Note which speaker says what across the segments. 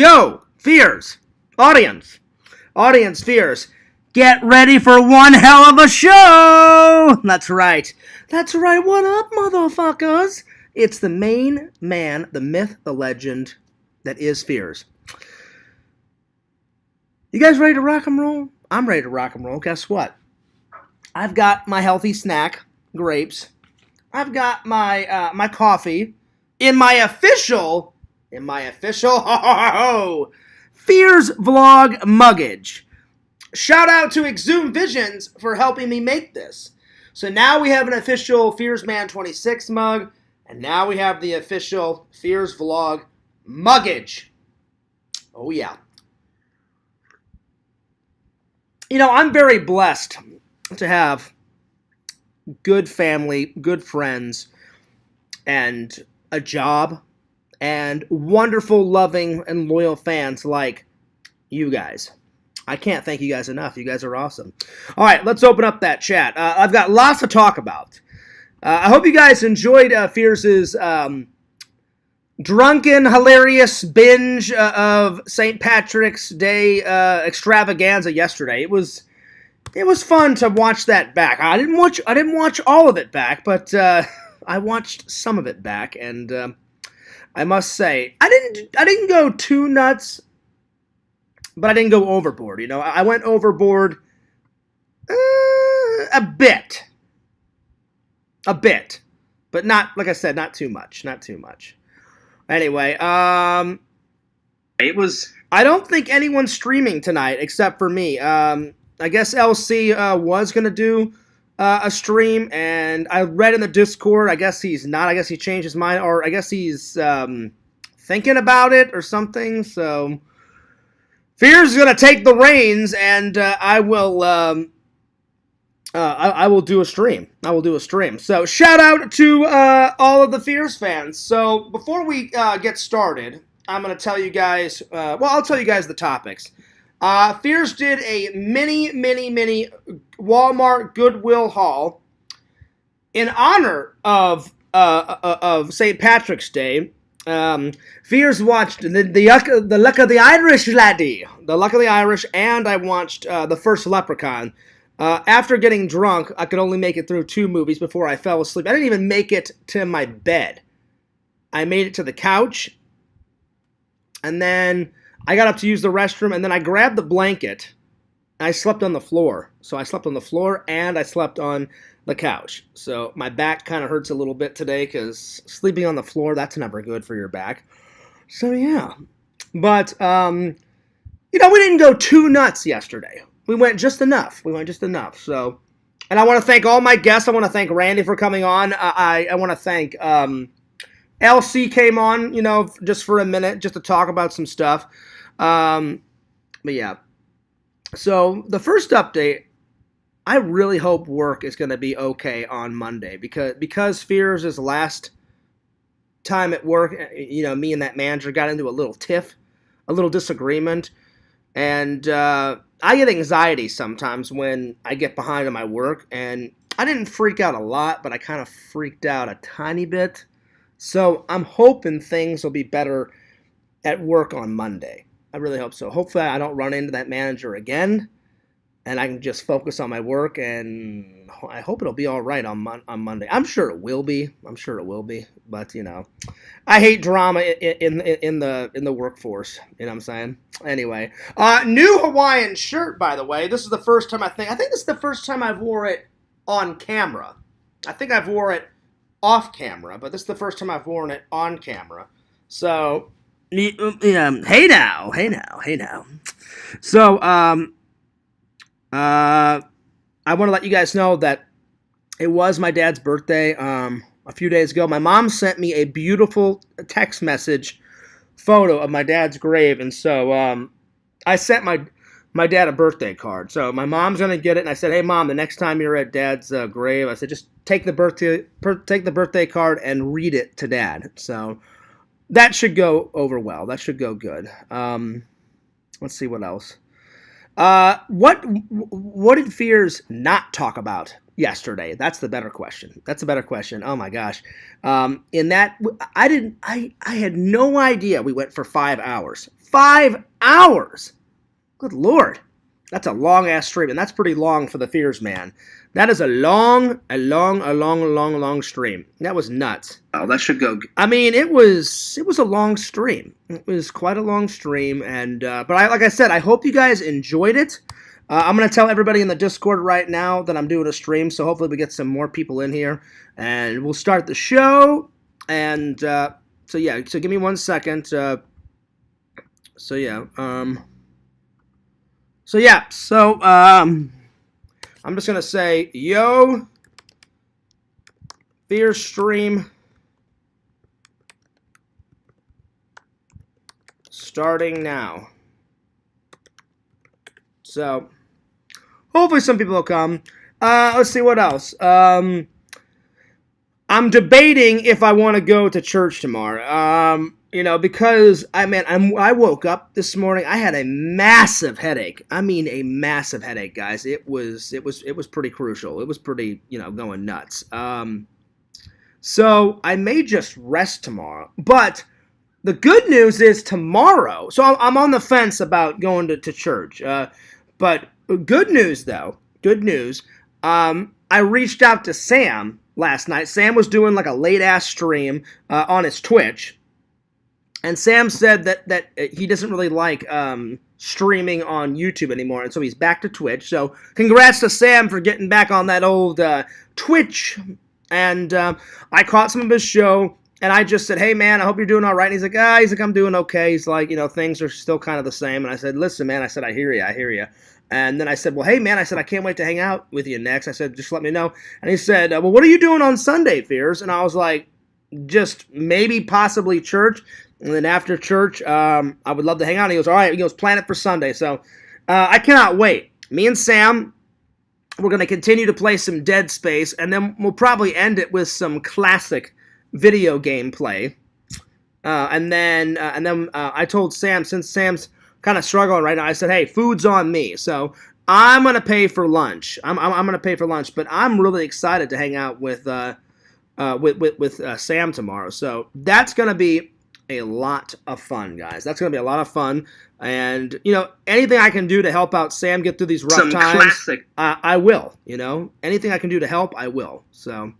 Speaker 1: Yo, fears, audience fears, get ready for one hell of a show! That's right, what up, motherfuckers? It's the main man, the myth, the legend that is Fears. You guys ready to rock and roll? I'm ready to rock and roll. Guess what? I've got my healthy snack, grapes. I've got my my coffee in my official Fears vlog muggage. Shout out to Exhume Visions for helping me make this. So now we have an official Fears Man 26 mug, and now we have the official Fears vlog muggage. Oh yeah. You know, I'm very blessed to have good family, good friends, and a job, and wonderful, loving, and loyal fans like you guys. I can't thank you guys enough. You guys are awesome. All right, let's open up that chat. I've got lots to talk about. I hope you guys enjoyed Fears' drunken, hilarious binge of St. Patrick's Day extravaganza yesterday. It was fun to watch that back. I didn't watch all of it back, but I watched some of it back, and I must say I didn't go too nuts, but I didn't go overboard. You know, I went overboard a bit, but not, like I said, not too much. Anyway, it was. I don't think anyone's streaming tonight except for me. I guess LC was gonna do a stream, and I read in the Discord. I guess he's not. I guess he changed his mind, or I guess he's thinking about it or something. So Fears is gonna take the reins, and I will. I will do a stream. So shout out to all of the Fears fans. So before we get started, I'm going to tell you guys, I'll tell you guys the topics. Fears did a mini Walmart Goodwill haul in honor of St. Patrick's Day. Fears watched the Luck of the Irish, laddie. The Luck of the Irish, and I watched the first Leprechaun. After getting drunk, I could only make it through 2 movies before I fell asleep. I didn't even make it to my bed. I made it to the couch, and then I got up to use the restroom, and then I grabbed the blanket, and I slept on the floor. So I slept on the floor, and I slept on the couch. So my back kind of hurts a little bit today, because sleeping on the floor, that's never good for your back. So yeah. But, we didn't go too nuts yesterday. We went just enough. So, and I want to thank all my guests. I want to thank Randy for coming on. I want to thank LC came on, just for a minute, just to talk about some stuff. But yeah. So the first update, I really hope work is going to be okay on Monday, because Fears is last time at work. Me and that manager got into a little tiff, a little disagreement. And I get anxiety sometimes when I get behind on my work, and I didn't freak out a lot, but I kind of freaked out a tiny bit. So I'm hoping things will be better at work on Monday. I really hope so. Hopefully I don't run into that manager again, and I can just focus on my work, and I hope it'll be all right on Monday. I'm sure it will be. But I hate drama in the workforce. You know what I'm saying? Anyway, new Hawaiian shirt, by the way. This is the first time I think this is the first time I've wore it on camera. I think I've wore it off camera, but this is the first time I've worn it on camera. So, hey now. So, I want to let you guys know that it was my dad's birthday a few days ago. My mom sent me a beautiful text message photo of my dad's grave, and so I sent my dad a birthday card. So my mom's gonna get it, and I said, "Hey, Mom, the next time you're at Dad's grave," I said, "just take the birthday card and read it to Dad." So that should go over well. That should go good. Let's see what else. What did Fears not talk about yesterday? That's the better question. That's a better question. Oh my gosh. In that I had no idea we went for 5 hours. 5 hours. Good Lord. That's a long ass stream, and that's pretty long for the Fears man. That is a long stream. That was nuts.
Speaker 2: Oh, that should go.
Speaker 1: I mean, it was a long stream. It was quite a long stream, and like I said, I hope you guys enjoyed it. I'm gonna tell everybody in the Discord right now that I'm doing a stream, so hopefully we get some more people in here, and we'll start the show. And so give me 1 second. So I'm just gonna say, yo, Fear stream starting now. So hopefully some people will come. Let's see what else. I'm debating if I want to go to church tomorrow. Because I woke up this morning. I had a massive headache. I mean, a massive headache, guys. It was pretty crucial. It was pretty, going nuts. So I may just rest tomorrow. But the good news is tomorrow. So I'm on the fence about going to church. But good news, though. Good news. I reached out to Sam last night. Sam was doing like a late-ass stream on his Twitch. And Sam said that he doesn't really like streaming on YouTube anymore, and so he's back to Twitch. So congrats to Sam for getting back on that old Twitch. And I caught some of his show, and I just said, hey, man, I hope you're doing all right. And he's like, I'm doing okay. He's like, things are still kind of the same. And I said, listen, man, I hear you. And then I said, well, hey, man, I can't wait to hang out with you next. I said, just let me know. And he said, well, what are you doing on Sunday, Fears? And I was like, just maybe possibly church. And then after church, I would love to hang out. He goes, all right. He goes, plan it for Sunday. So I cannot wait. Me and Sam, we're going to continue to play some Dead Space, and then we'll probably end it with some classic video game play. And then I told Sam, since Sam's kind of struggling right now, I said, hey, food's on me. So I'm going to pay for lunch. I'm going to pay for lunch, but I'm really excited to hang out with Sam tomorrow. So that's going to be a lot of fun, guys. That's going to be a lot of fun. And, anything I can do to help out Sam get through these rough times,
Speaker 2: classic.
Speaker 1: I will. Anything I can do to help, I will. So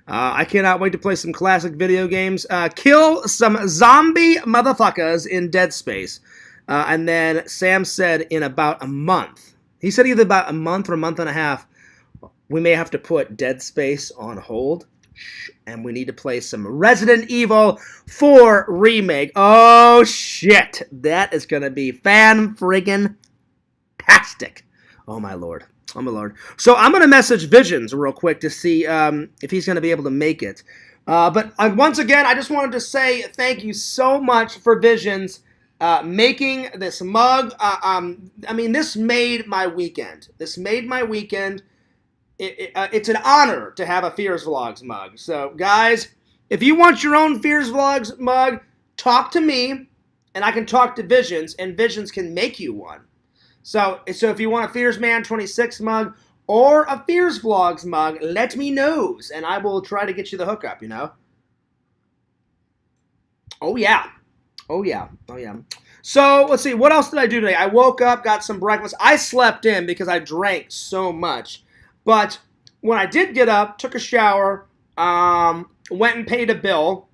Speaker 1: I cannot wait to play some classic video games. Kill some zombie motherfuckers in Dead Space. And then Sam said in about a month. He said either about a month or a month and a half, we may have to put Dead Space on hold. And we need to play some Resident Evil 4 Remake. Oh, shit. That is going to be fan-friggin-tastic. Oh, my Lord. Oh, my Lord. So I'm going to message Visions real quick to see if he's going to be able to make it. But once again, I just wanted to say thank you so much for Visions making this mug. This made my weekend. It's an honor to have a Fears Vlogs mug. So, guys, if you want your own Fears Vlogs mug, talk to me, and I can talk to Visions, and Visions can make you one. So if you want a Fears Man 26 mug or a Fears Vlogs mug, let me know, and I will try to get you the hookup, Oh, yeah. So, let's see. What else did I do today? I woke up, got some breakfast. I slept in because I drank so much. But when I did get up, took a shower, went and paid a bill,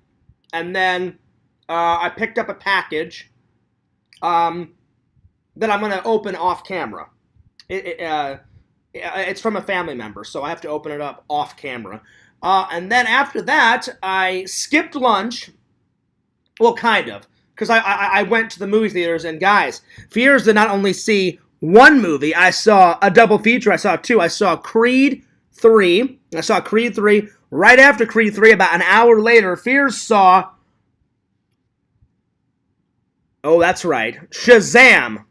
Speaker 1: and then I picked up a package that I'm going to open off camera. It's from a family member, so I have to open it up off camera. And then after that, I skipped lunch. Well, kind of, because I went to the movie theaters, and guys, Fears did not only see one movie, I saw a double feature. I saw two. I saw Creed 3. Right after Creed 3, about an hour later, Fears saw... Oh, that's right. Shazam.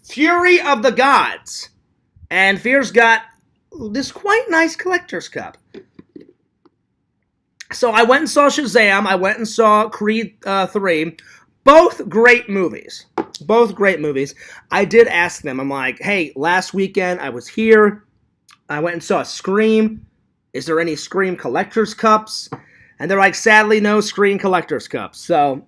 Speaker 1: Fury of the Gods. And Fears got this quite nice collector's cup. So I went and saw Shazam. I went and saw Creed 3. both great movies. Both great movies. I did ask them, I'm like, hey, last weekend I was here. I went and saw Scream. Is there any Scream Collector's Cups? And they're like, sadly, no Scream Collector's Cups. So,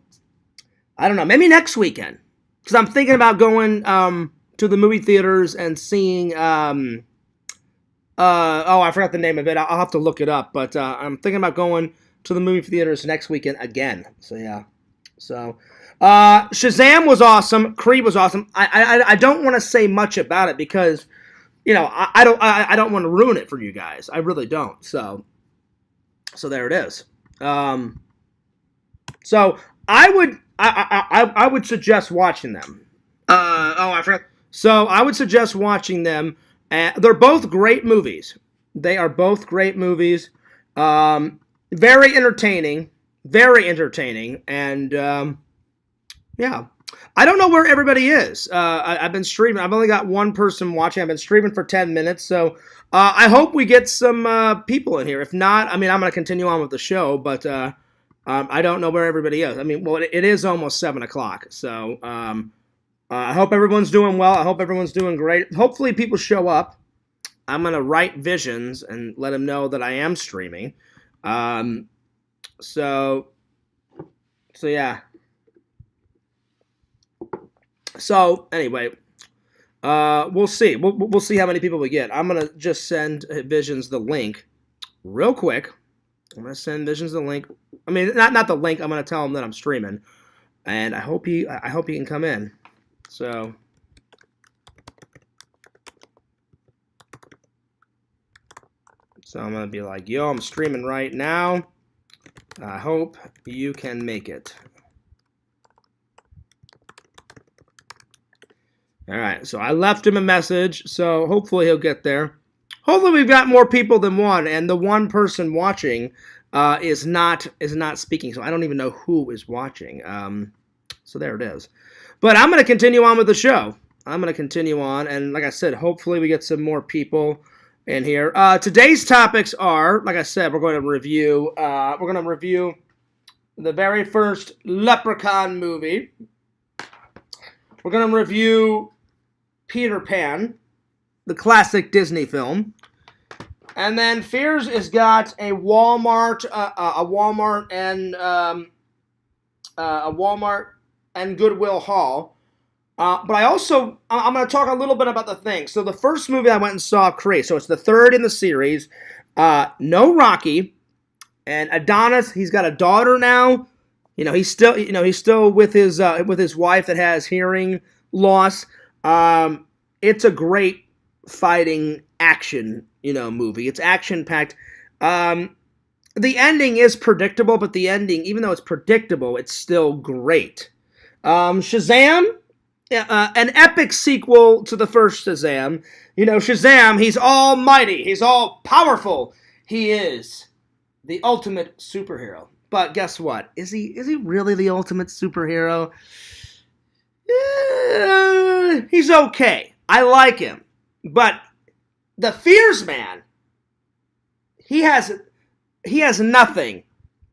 Speaker 1: I don't know. Maybe next weekend. Because I'm thinking about going to the movie theaters and seeing... I forgot the name of it. I'll have to look it up. But I'm thinking about going to the movie theaters next weekend again. So, yeah. So, Shazam was awesome. Creed was awesome. I don't want to say much about it because... I don't want to ruin it for you guys. I really don't. So there it is. So I would suggest watching them. I forgot. So I would suggest watching them. They're both great movies. They are both great movies. Very entertaining. Very entertaining. And yeah. I don't know where everybody is. I've been streaming. I've only got one person watching. I've been streaming for 10 minutes. So I hope we get some people in here. If not, I'm going to continue on with the show. But I don't know where everybody is. It is almost 7 o'clock. So I hope everyone's doing well. I hope everyone's doing great. Hopefully people show up. I'm going to write Visions and let him know that I am streaming. So yeah. So, anyway, we'll see. We'll see how many people we get. I'm going to just send Visions the link real quick. I'm going to send Visions the link. Not the link. I'm going to tell him that I'm streaming. And I hope he can come in. So, I'm going to be like, yo, I'm streaming right now. I hope you can make it. All right, so I left him a message, so hopefully he'll get there. Hopefully we've got more people than one, and the one person watching is not speaking, so I don't even know who is watching. So there it is. But I'm going to continue on with the show. I'm going to continue on, and like I said, hopefully we get some more people in here. Today's topics are, like I said, we're going to review the very first Leprechaun movie. We're going to review Peter Pan, the classic Disney film. And then Fears has got a Walmart and Goodwill haul. But I'm going to talk a little bit about the thing. So the first movie I went and saw, Creed. So it's the third in the series. No Rocky, and Adonis. He's got a daughter now. He's still with his wife that has hearing loss. It's a great fighting action, movie. It's action packed. The ending is predictable, but the ending, even though it's predictable, it's still great. Shazam, an epic sequel to the first Shazam. Shazam, he's almighty, he's all powerful. He is the ultimate superhero. But guess what? Is he really the ultimate superhero? He's okay. I like him. But the Fears Man, he has nothing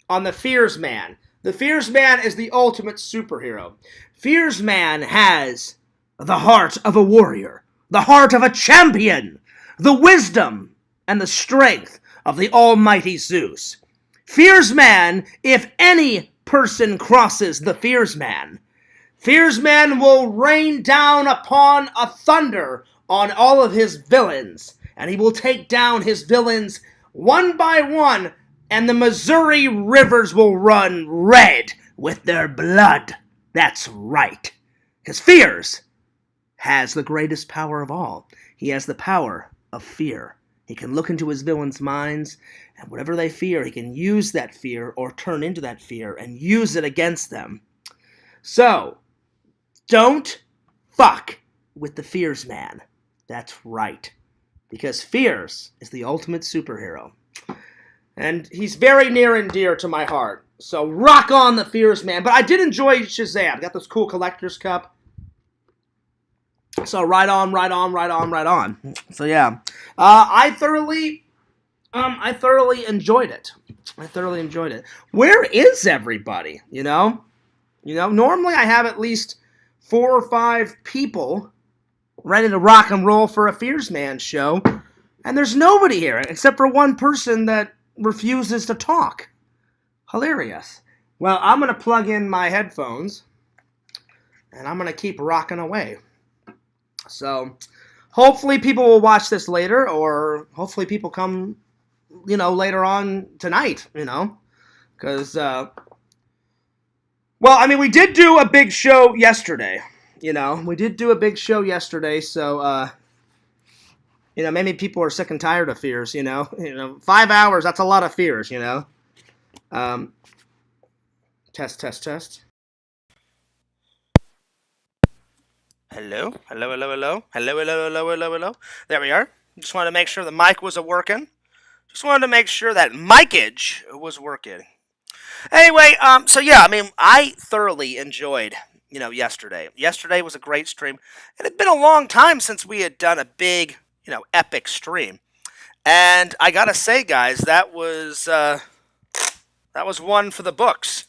Speaker 1: on the Fears Man. The Fears Man is the ultimate superhero. Fears Man has the heart of a warrior, the heart of a champion, the wisdom and the strength of the almighty Zeus. Fears Man, if any person crosses the Fears Man will rain down upon a thunder on all of his villains, and he will take down his villains one by one, and the Missouri rivers will run red with their blood. That's right. Because Fears has the greatest power of all. He has the power of fear. He can look into his villains' minds, and whatever they fear, he can use that fear or turn into that fear and use it against them. So, don't fuck with the Fears Man. That's right. Because Fears is the ultimate superhero. And he's very near and dear to my heart. So rock on the Fears Man. But I did enjoy Shazam. Got this cool collector's cup. So right on. So yeah. I thoroughly enjoyed it. Where is everybody, Normally I have at least 4 or 5 people ready to rock and roll for a Fierce Man show, and there's nobody here except for one person that refuses to talk. Hilarious. Well, I'm going to plug in my headphones, and I'm going to keep rocking away. So, hopefully people will watch this later, or hopefully people come, later on tonight, because, well, I mean, we did do a big show yesterday, we did do a big show yesterday, so, maybe people are sick and tired of Fears, 5 hours, that's a lot of Fears, um, test, test, test. Hello, hello, hello, hello, hello, hello, hello, hello, hello. There we are. Just wanted to make sure the mic was working. Just wanted to make sure that micage was working. Anyway, so yeah, I mean, I thoroughly enjoyed, yesterday. Yesterday was a great stream. It had been a long time since we had done a big, epic stream. And I gotta say, guys, that was one for the books.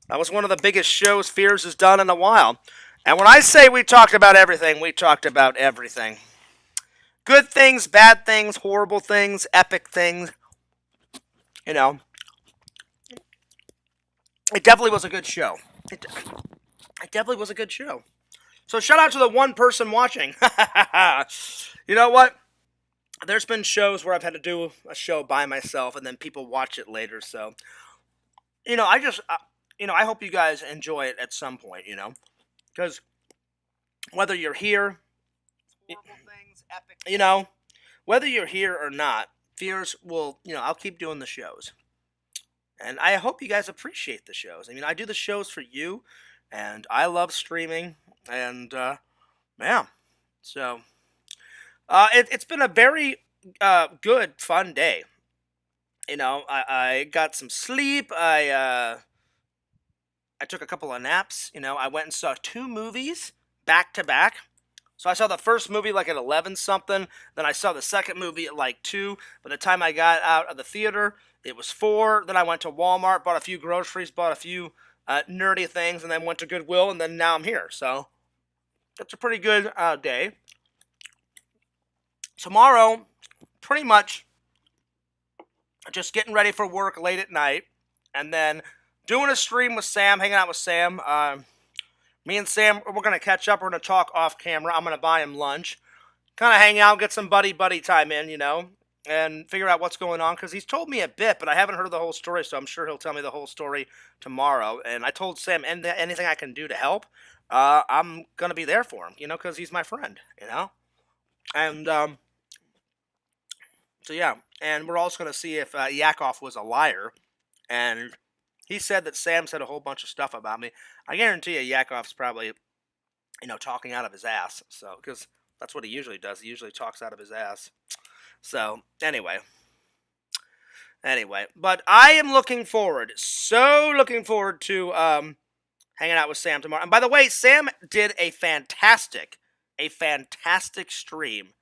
Speaker 1: That was one of the biggest shows Fears has done in a while. And when I say we talked about everything, we talked about everything. Good things, bad things, horrible things, epic things. It definitely was a good show. It definitely was a good show. So shout out to the one person watching. You know what? There's been shows where I've had to do a show by myself and then people watch it later. So, I hope you guys enjoy it at some point, because whether you're here, you know, whether you're here or not, Fears will, I'll keep doing the shows. And I hope you guys appreciate the shows. I mean, I do the shows for you, and I love streaming, and, yeah. So, it's been a very good, fun day. I got some sleep. I took a couple of naps. I went and saw 2 movies back to back. So I saw the first movie like at 11 something. Then I saw the second movie at like 2. By the time I got out of the theater, it was 4. Then I went to Walmart, bought a few groceries, bought a few nerdy things, and then went to Goodwill, and then now I'm here. So that's a pretty good day. Tomorrow, pretty much just getting ready for work late at night, and then doing a stream with Sam, hanging out with Sam. Me and Sam, we're going to catch up. We're going to talk off camera. I'm going to buy him lunch. Kind of hang out, get some buddy time in, and figure out what's going on. Because he's told me a bit, but I haven't heard the whole story, so I'm sure he'll tell me the whole story tomorrow. And I told Sam anything I can do to help, I'm going to be there for him, because he's my friend, And, so yeah. And we're also going to see if Yakov was a liar. And he said that Sam said a whole bunch of stuff about me. I guarantee you Yakov's probably, talking out of his ass. So, because that's what he usually does. He usually talks out of his ass. So, anyway. But I am so looking forward to hanging out with Sam tomorrow. And by the way, Sam did a fantastic stream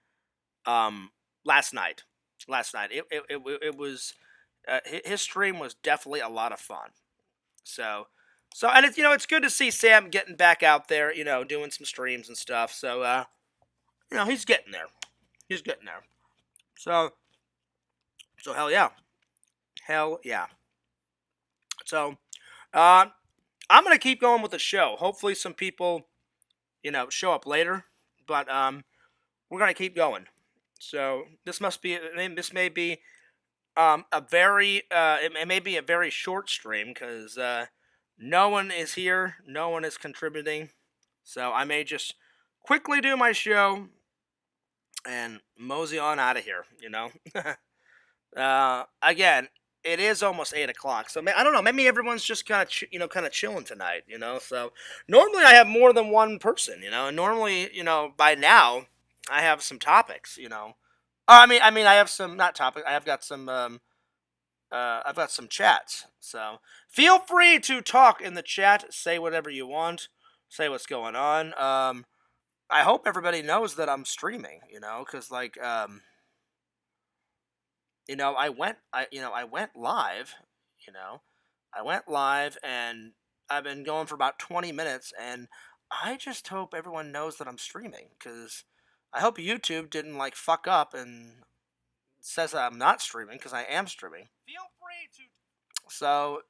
Speaker 1: last night. It was his stream was definitely a lot of fun. So and it's good to see Sam getting back out there, doing some streams and stuff. So he's getting there. So hell yeah. So I'm gonna keep going with the show. Hopefully some people show up later, but we're gonna keep going. So this may be a very it may be a very short stream because no one is here, no one is contributing, so I may just quickly do my show and mosey on out of here. Again, it is almost 8 o'clock, so I don't know. Maybe everyone's just kind of chilling tonight. So normally I have more than one person. And normally by now I have some topics. I mean, I have some not topics. I've got some chats. So feel free to talk in the chat. Say whatever you want. Say what's going on. I hope everybody knows that I'm streaming. Because I went live. I went live, and I've been going for about 20 minutes, and I just hope everyone knows that I'm streaming, because I hope YouTube didn't like fuck up and says that I'm not streaming, because I am streaming. Feel free to. So,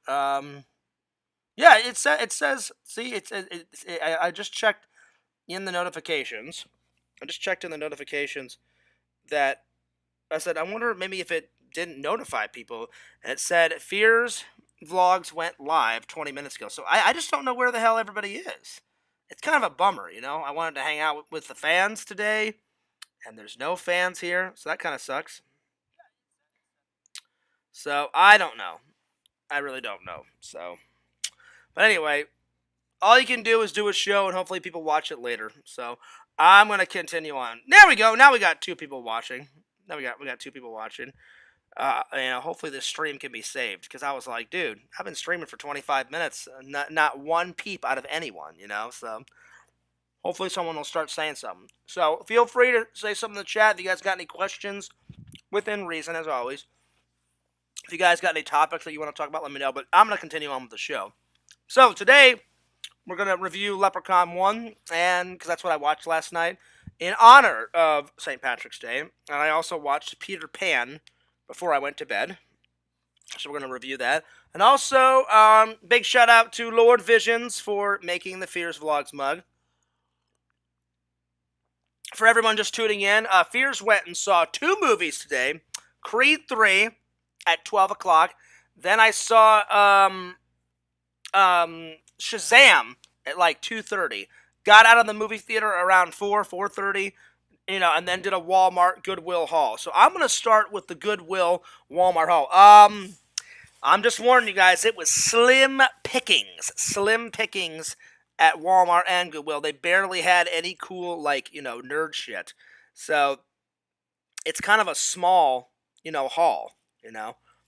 Speaker 1: yeah, it says. See, I just checked in the notifications. I just checked in the notifications that I said, I wonder maybe if it didn't notify people, and it said Fears Vlogs went live 20 minutes ago. So I just don't know where the hell everybody is. It's kind of a bummer, you know. I wanted to hang out with the fans today, and there's no fans here, so that kind of sucks. So I don't know. I really don't know. So, but anyway, all you can do is do a show, and hopefully people watch it later. So I'm gonna continue on. There we go. Now we got 2 people watching. Now we got 2 people watching. Hopefully this stream can be saved, because I was like, dude, I've been streaming for 25 minutes, not one peep out of anyone, you know. So hopefully someone will start saying something. So feel free to say something in the chat if you guys got any questions, within reason, as always. If you guys got any topics that you want to talk about, let me know. But I'm gonna continue on with the show. So today we're gonna review Leprechaun 1, and because that's what I watched last night in honor of St. Patrick's Day, and I also watched Peter Pan before I went to bed. So we're going to review that. And also, big shout out to Lord Visions for making the Fears Vlogs mug. For everyone just tuning in, Fears went and saw 2 movies today. Creed 3 at 12 o'clock. Then I saw Shazam at like 2:30. Got out of the movie theater around 4:30. And then did a Walmart Goodwill haul. So I'm going to start with the Goodwill Walmart haul. I'm just warning you guys, it was slim pickings at Walmart and Goodwill. They barely had any cool, nerd shit. So it's kind of a small, haul,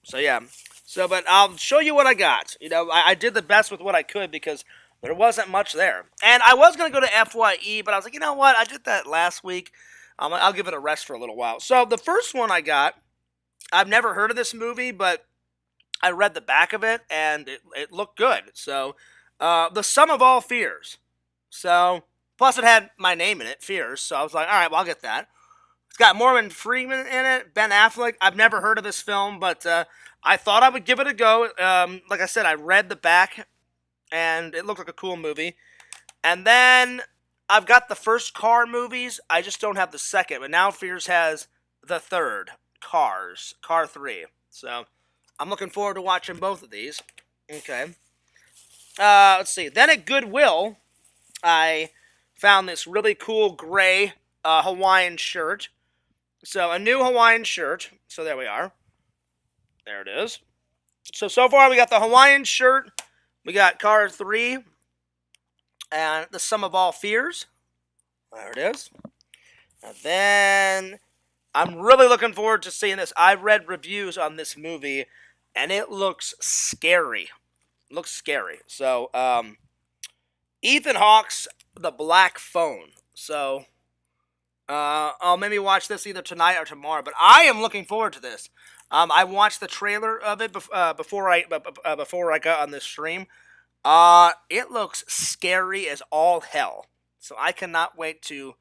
Speaker 1: So yeah. So, but I'll show you what I got. I did the best with what I could, because there wasn't much there. And I was going to go to FYE, but I was like, you know what? I did that last week. I'll give it a rest for a little while. So the first one I got, I've never heard of this movie, but I read the back of it, and it looked good. So, The Sum of All Fears. So, plus it had my name in it, Fears. So I was like, all right, well, I'll get that. It's got Morgan Freeman in it, Ben Affleck. I've never heard of this film, but I thought I would give it a go. Like I said, I read the back, and it looked like a cool movie. And then I've got the first Car movies. I just don't have the second. But now Fears has the third, Car 3. So I'm looking forward to watching both of these. Okay. Let's see. Then at Goodwill, I found this really cool gray Hawaiian shirt. So a new Hawaiian shirt. So there we are. There it is. So far we got the Hawaiian shirt. We got Car 3. And The Sum of All Fears. There it is. And then I'm really looking forward to seeing this. I've read reviews on this movie, and it looks scary. So, Ethan Hawke's The Black Phone. So, I'll maybe watch this either tonight or tomorrow. But I am looking forward to this. I watched the trailer of it before I got on this stream. It looks scary as all hell. So I cannot wait to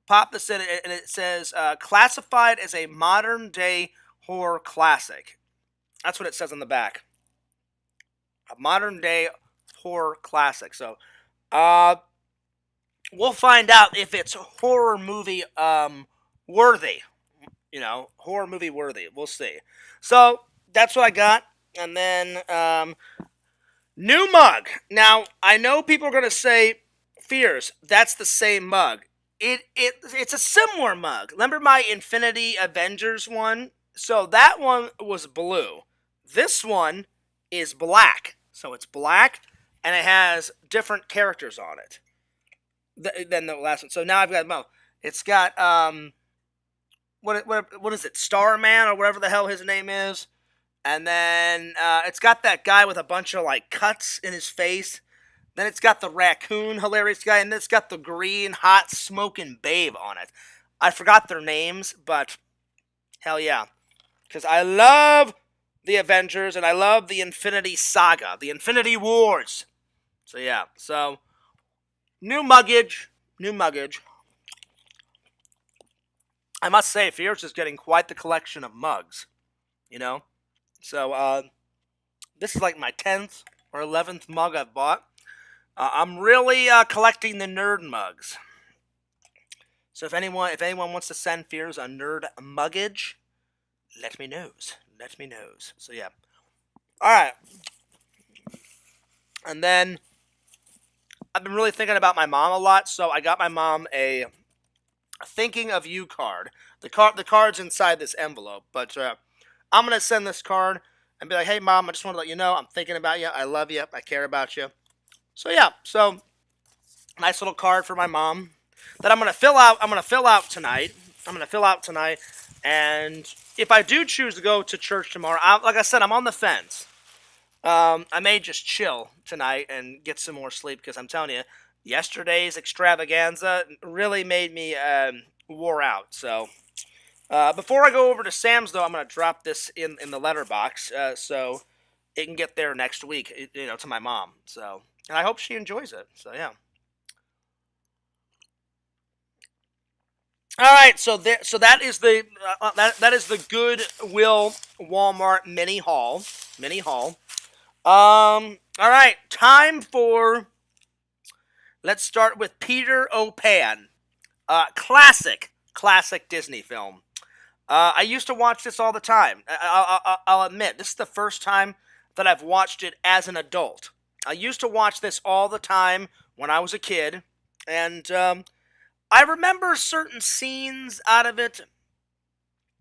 Speaker 1: pop this in. And it says, classified as a modern-day horror classic. That's what it says on the back. A modern-day horror classic. So, we'll find out if it's horror movie worthy. Horror movie worthy. We'll see. So, that's what I got. And then, new mug. Now, I know people are going to say, Fears, that's the same mug. It's a similar mug. Remember my Infinity Avengers one? So that one was blue. This one is black. So it's black, and it has different characters on it than the last one. So now I've got, well, it's got, what is it? Starman, or whatever the hell his name is. And then it's got that guy with a bunch of, cuts in his face. Then it's got the raccoon, hilarious guy. And then it's got the green, hot, smoking babe on it. I forgot their names, but hell yeah. Because I love the Avengers, and I love the Infinity Saga. The Infinity Wars. So yeah, so new muggage, new muggage. I must say, Fears is getting quite the collection of mugs. You know, so this is like my 10th or 11th mug I've bought. I'm really collecting the nerd mugs. So if anyone wants to send Fears a nerd muggage, let me knows. Let me knows. So yeah. All right. And then I've been really thinking about my mom a lot, so I got my mom a thinking of you card. The card's inside this envelope, but I'm gonna send this card and be like, "Hey, mom, I just want to let you know I'm thinking about you. I love you. I care about you." So yeah, so nice little card for my mom that I'm gonna fill out. I'm gonna fill out tonight. And if I do choose to go to church tomorrow, like I said, I'm on the fence. I may just chill tonight and get some more sleep because I'm telling you, yesterday's extravaganza really made me wore out. So before I go over to Sam's, though, I'm gonna drop this in the letterbox so it can get there next week. To my mom. So, and I hope she enjoys it. So yeah. All right, so that is the that is the Goodwill Walmart mini haul. All right, time for. Let's start with Peter Pan. Classic Disney film. I used to watch this all the time. I'll admit, this is the first time that I've watched it as an adult. I used to watch this all the time when I was a kid, and I remember certain scenes out of it.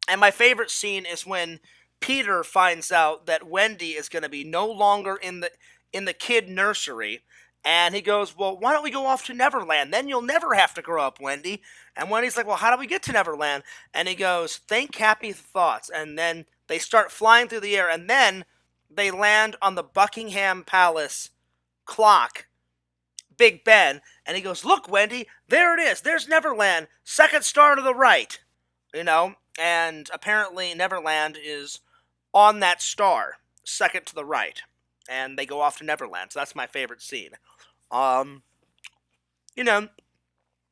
Speaker 1: And my favorite scene is when Peter finds out that Wendy is going to be no longer in the kid nursery, and he goes, "Well, why don't we go off to Neverland? Then you'll never have to grow up, Wendy." And Wendy's like, "Well, how do we get to Neverland?" And he goes, "Think happy thoughts." And then they start flying through the air, and then they land on the Buckingham Palace clock, Big Ben, and he goes, "Look, Wendy, there it is. There's Neverland, second star to the right." And apparently Neverland is on that star, second to the right. And they go off to Neverland. So that's my favorite scene. Um, you know,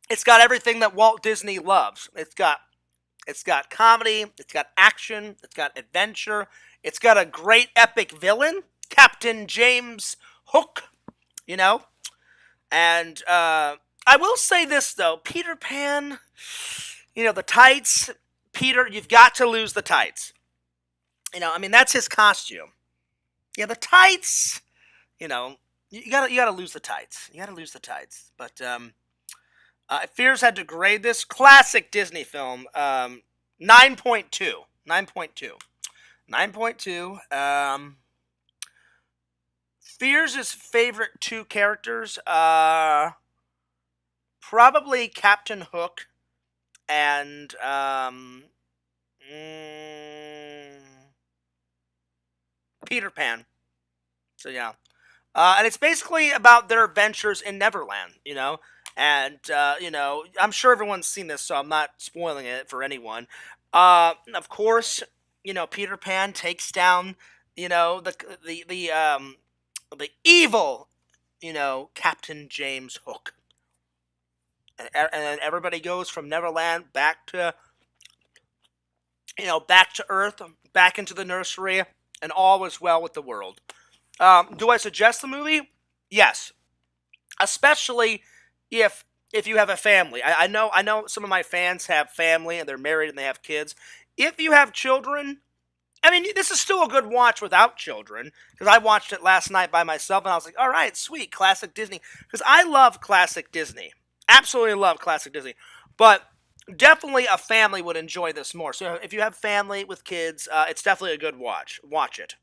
Speaker 1: it's got everything that Walt Disney loves. It's got comedy, it's got action, it's got adventure, it's got a great epic villain, Captain James Hook, you know. And I will say this though, Peter Pan, the tights, Peter, you've got to lose the tights. I mean that's his costume. Yeah, the tights, you gotta lose the tights. You gotta lose the tights. But Fears had to grade this classic Disney film 9.2. 9.2. 9.2. Fears' favorite two characters, probably Captain Hook and Peter Pan. So yeah, and it's basically about their adventures in Neverland. And I'm sure everyone's seen this, so I'm not spoiling it for anyone. Of course, Peter Pan takes down the evil Captain James Hook, and everybody goes from Neverland back to Earth, back into the nursery, and all is well with the world. Do I suggest the movie? Yes, especially if you have a family. I know some of my fans have family and they're married and they have kids. If you have children, I mean, this is still a good watch without children, because I watched it last night by myself and I was like, all right, sweet, classic Disney, because I love classic Disney. Absolutely love classic Disney. But definitely a family would enjoy this more. So if you have family with kids, it's definitely a good watch. Watch it.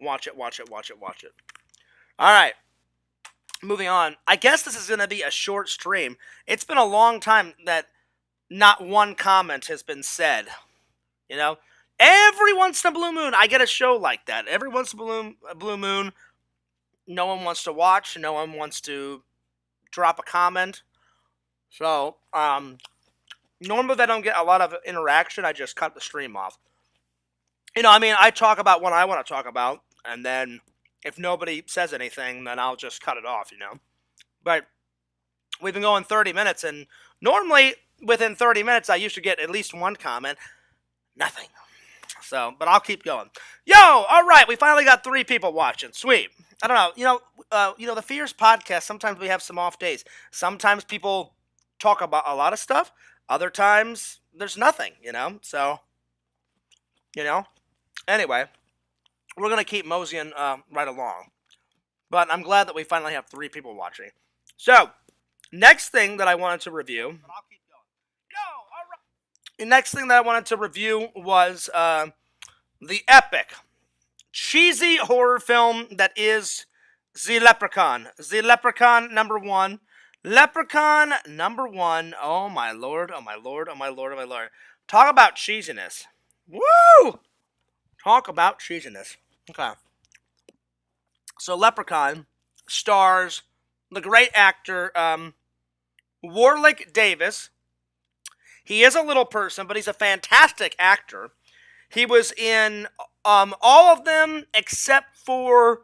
Speaker 1: Watch it. All right. Moving on. I guess this is going to be a short stream. It's been a long time that not one comment has been said. Every once in a blue moon, I get a show like that. Every once in a blue moon, no one wants to watch. No one wants to drop a comment. So, normally they don't get a lot of interaction. I just cut the stream off. I talk about what I want to talk about, and then if nobody says anything, then I'll just cut it off, But we've been going 30 minutes, and normally within 30 minutes, I usually get at least one comment. Nothing. So, but I'll keep going. Yo, all right, we finally got 3 people watching. Sweet. I don't know. The Fears podcast. Sometimes we have some off days. Sometimes people talk about a lot of stuff. Other times there's nothing. So, Anyway, we're gonna keep moseying right along. But I'm glad that we finally have 3 people watching. So, next thing that I wanted to review. But I'll keep going. Yo, all right. The next thing that I wanted to review was the epic, cheesy horror film that is The Leprechaun. The Leprechaun #1. Leprechaun #1. Oh my lord, oh my lord, oh my lord, oh my lord. Talk about cheesiness. Woo! Talk about cheesiness. Okay. So Leprechaun stars the great actor Warwick Davis. He is a little person, but he's a fantastic actor. He was in all of them except for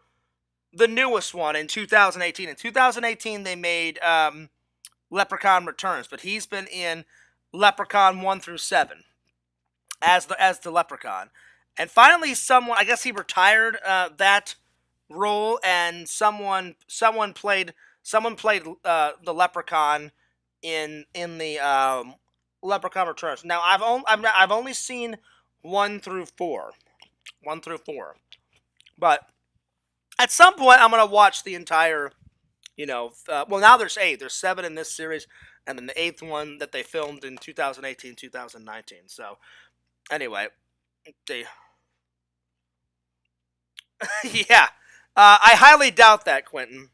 Speaker 1: the newest one in 2018. In 2018, they made Leprechaun Returns, but he's been in Leprechaun 1 through 7 as the Leprechaun. And finally, I guess he retired that role, and someone played the Leprechaun in the Leprechaun Returns. Now I've only seen 1 through 4, but at some point I'm gonna watch the entire. Well, now there's 8. There's 7 in this series, and then the 8th one that they filmed in 2018, 2019. So anyway, yeah. I highly doubt that, Quentin.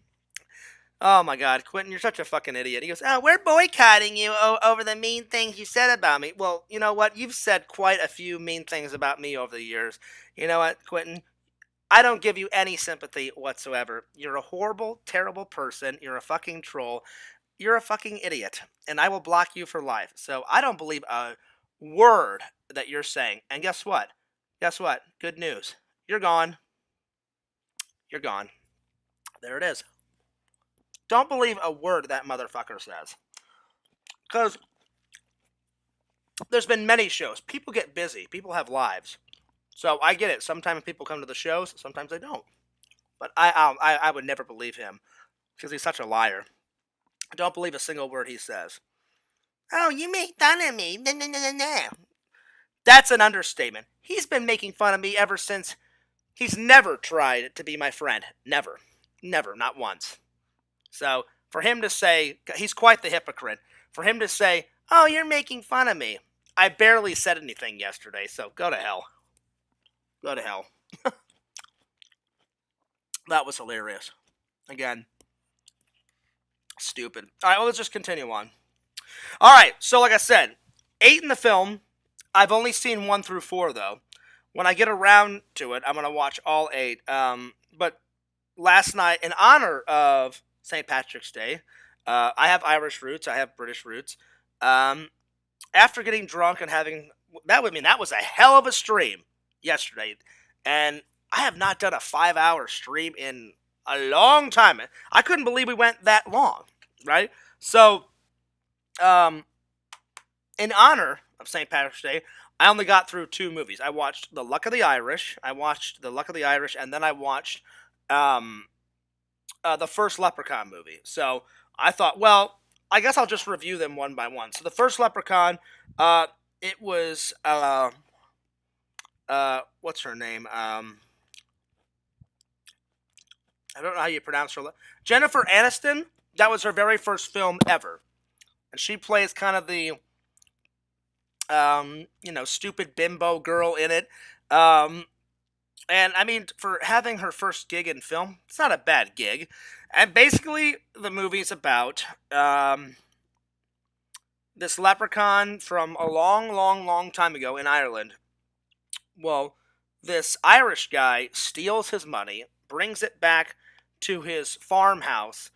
Speaker 1: Oh my God, Quentin, you're such a fucking idiot. He goes, "Oh, we're boycotting you over the mean things you said about me." Well, you know what? You've said quite a few mean things about me over the years. You know what, Quentin? I don't give you any sympathy whatsoever. You're a horrible, terrible person. You're a fucking troll. You're a fucking idiot. And I will block you for life. So I don't believe a word that you're saying. And guess what? Good news. You're gone. You're gone. There it is. Don't believe a word that motherfucker says. Because there's been many shows. People get busy. People have lives. So I get it. Sometimes people come to the shows. Sometimes they don't. But I would never believe him. Because he's such a liar. I don't believe a single word he says. Oh, you make fun of me. No, no, no, no, no. That's an understatement. He's been making fun of me ever since. He's never tried to be my friend. Never. Never. Not once. So, for him to say, he's quite the hypocrite. For him to say, "Oh, you're making fun of me." I barely said anything yesterday, so go to hell. Go to hell. That was hilarious. Again, stupid. Alright, well, let's just continue on. Alright, so like I said, 8 in the film. I've only seen 1 through 4, though. When I get around to it, I'm going to watch all 8. But last night, in honor of St. Patrick's Day. I have Irish roots. I have British roots. After getting drunk and having that was a hell of a stream yesterday, and I have not done a 5-hour stream in a long time. I couldn't believe we went that long, right? So, in honor of St. Patrick's Day, I only got through 2 movies. I watched The Luck of the Irish. And then I watched the first Leprechaun movie. So I thought, well, I guess I'll just review them one by one. So the first Leprechaun, it was, what's her name? I don't know how you pronounce her. Jennifer Aniston. That was her very first film ever. And she plays kind of the, stupid bimbo girl in it. And, I mean, for having her first gig in film, it's not a bad gig. And basically, the movie's about this leprechaun from a long, long, long time ago in Ireland. Well, this Irish guy steals his money, brings it back to his farmhouse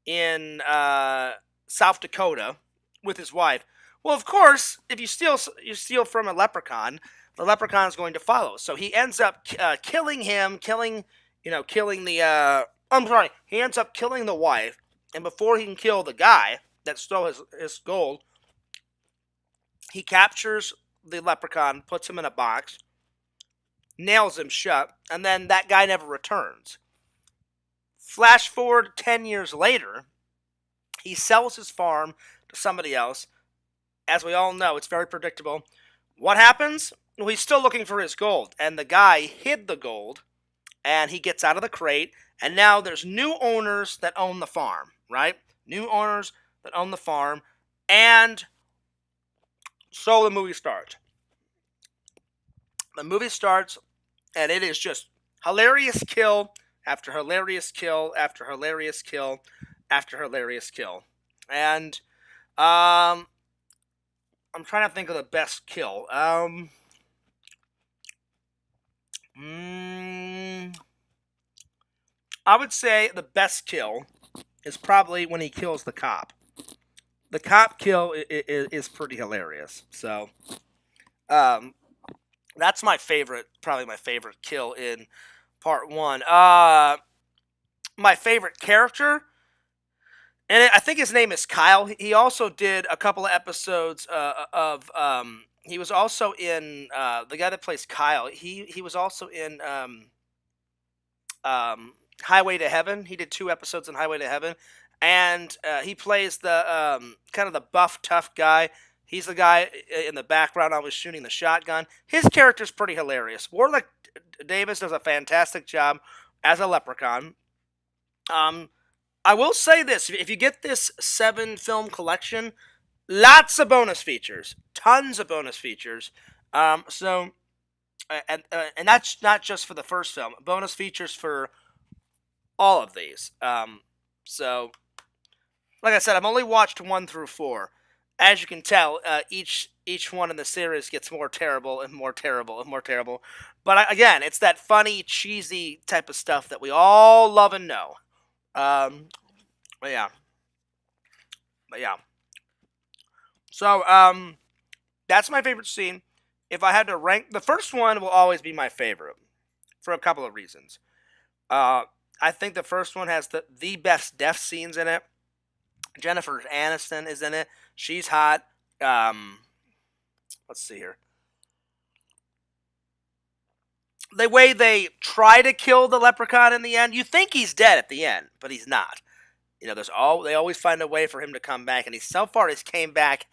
Speaker 1: in South Dakota with his wife. Well, of course, if you steal from a leprechaun, the leprechaun is going to follow. So he ends up killing him, killing killing the. I'm sorry. He ends up killing the wife, and before he can kill the guy that stole his gold, he captures the leprechaun, puts him in a box, nails him shut, and then that guy never returns. Flash forward 10 years later, he sells his farm to somebody else. As we all know, it's very predictable. What happens? Well, he's still looking for his gold, and the guy hid the gold, and he gets out of the crate, and now there's new owners that own the farm, right? New owners that own the farm, and so the movie starts. The movie starts, and it is just hilarious kill after hilarious kill after hilarious kill after hilarious kill. And I'm trying to think of the best kill. I would say the best kill is probably when he kills the cop. The cop kill is pretty hilarious. So, that's my favorite, probably my favorite kill in part one. My favorite character, and I think his name is Kyle. He also did a couple of episodes of. He was also in the guy that plays Kyle. He was also in Highway to Heaven. He did 2 episodes in Highway to Heaven, and he plays the kind of the buff tough guy. He's the guy in the background always shooting the shotgun. His character's pretty hilarious. Warwick Davis does a fantastic job as a leprechaun. I will say this: if you get this 7-film collection, lots of bonus features, tons of bonus features. So, and that's not just for the first film. Bonus features for all of these. So, like I said, I've only watched 1 through 4. As you can tell, each one in the series gets more terrible and more terrible and more terrible. But again, it's that funny, cheesy type of stuff that we all love and know. But yeah. So, that's my favorite scene. If I had to rank, the first one will always be my favorite for a couple of reasons. I think the first one has the best death scenes in it. Jennifer Aniston is in it. She's hot. Let's see here. The way they try to kill the leprechaun in the end, you think he's dead at the end, but he's not. They always find a way for him to come back, and so far he's came back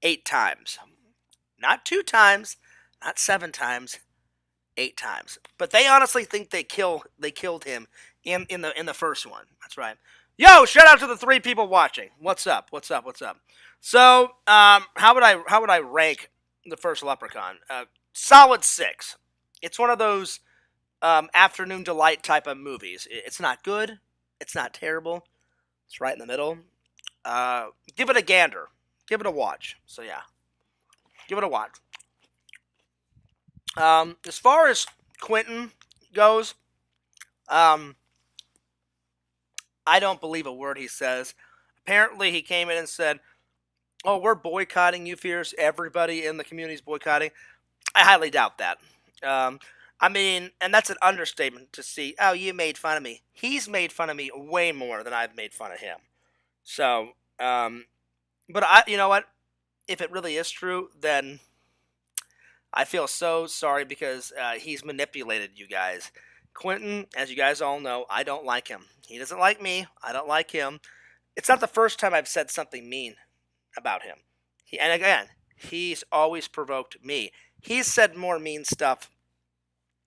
Speaker 1: 8 times. Not 2 times, not 7 times, 8 times. But they honestly think they killed him in the first one. That's right. Yo, shout out to the 3 people watching. What's up? So, how would I rank the first Leprechaun? Solid 6. It's one of those afternoon delight type of movies. It's not good. It's not terrible. It's right in the middle. Give it a gander. Give it a watch. So yeah, give it a watch. As far as Quentin goes, I don't believe a word he says. Apparently, he came in and said, "Oh, we're boycotting you, Fierce. Everybody in the community is boycotting." I highly doubt that. I mean, and that's an understatement to see, "Oh, you made fun of me." He's made fun of me way more than I've made fun of him. So, but you know what? If it really is true, then I feel so sorry because he's manipulated you guys. Quentin, as you guys all know, I don't like him. He doesn't like me. I don't like him. It's not the first time I've said something mean about him. And again, he's always provoked me. He's said more mean stuff.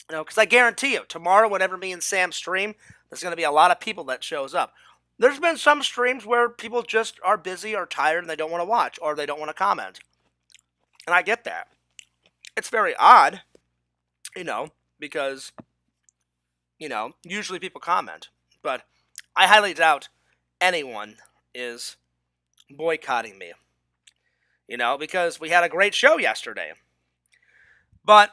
Speaker 1: Because I guarantee you, tomorrow, whenever me and Sam stream, there's going to be a lot of people that shows up. There's been some streams where people just are busy or tired and they don't want to watch or they don't want to comment. And I get that. It's very odd, because, usually people comment. But I highly doubt anyone is boycotting me. Because we had a great show yesterday. But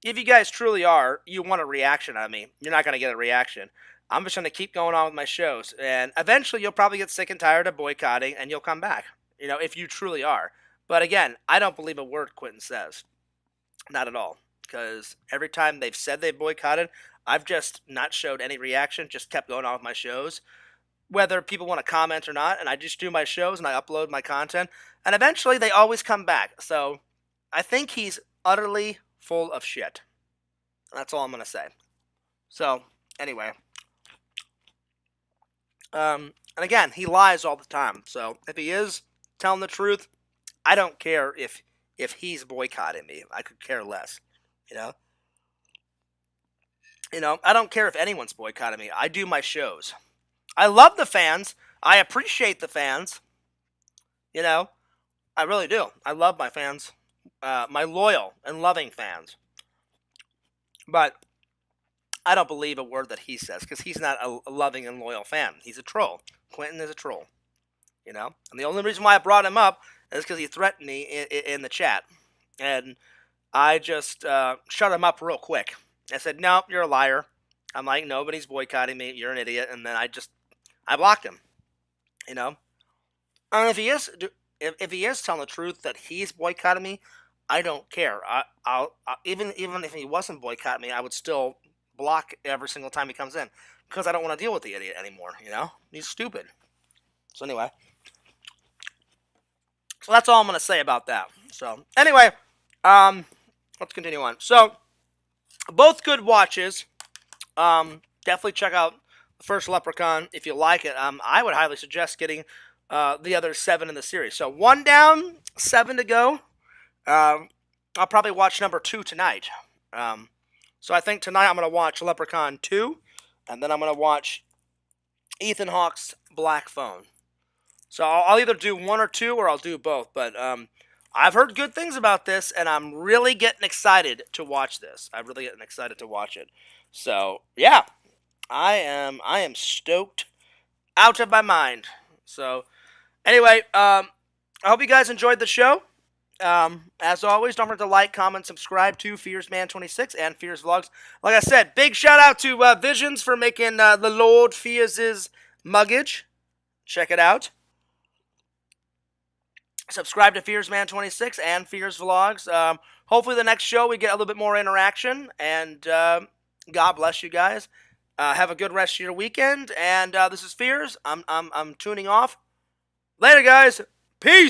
Speaker 1: if you guys truly are, you want a reaction on me, you're not going to get a reaction. I'm just going to keep going on with my shows. And eventually you'll probably get sick and tired of boycotting and you'll come back, if you truly are. But again, I don't believe a word Quentin says. Not at all. Because every time they've said they boycotted, I've just not showed any reaction, just kept going on with my shows, whether people want to comment or not, and I just do my shows and I upload my content, and eventually they always come back. So I think he's utterly full of shit. That's all I'm going to say. So, anyway. And again, he lies all the time. So if he is telling the truth, I don't care if he's boycotting me. I could care less. You know? I don't care if anyone's boycotting me. I do my shows. I love the fans. I appreciate the fans. I really do. I love my fans. My loyal and loving fans. But I don't believe a word that he says because he's not a loving and loyal fan. He's a troll. Quentin is a troll. And the only reason why I brought him up is because he threatened me in the chat. And I just shut him up real quick. I said, no, you're a liar. I'm like, nobody's boycotting me. You're an idiot. And then I blocked him. And if he is telling the truth that he's boycotting me, I don't care. I'll even if he wasn't boycotting me, I would still block every single time he comes in because I don't want to deal with the idiot anymore. He's stupid. So anyway, so that's all I'm gonna say about that. So anyway, let's continue on. So both good watches. Definitely check out the first Leprechaun if you like it. I would highly suggest getting the other 7 in the series. So 1 down, 7 to go. I'll probably watch number 2 tonight. So I think tonight I'm going to watch Leprechaun 2, and then I'm going to watch Ethan Hawke's Black Phone. So I'll either do 1 or 2, or I'll do both. But I've heard good things about this, and I'm really getting excited to watch this. I'm really getting excited to watch it. So yeah, I am stoked out of my mind. So anyway, I hope you guys enjoyed the show. As always, don't forget to like, comment, subscribe to FearsMan26 and Fears Vlogs. Like I said, big shout out to Visions for making the Lord Fears' muggage. Check it out. Subscribe to FearsMan26 and Fears Vlogs. Hopefully the next show we get a little bit more interaction. And God bless you guys. Have a good rest of your weekend. And this is Fears. I'm tuning off. Later, guys. Peace.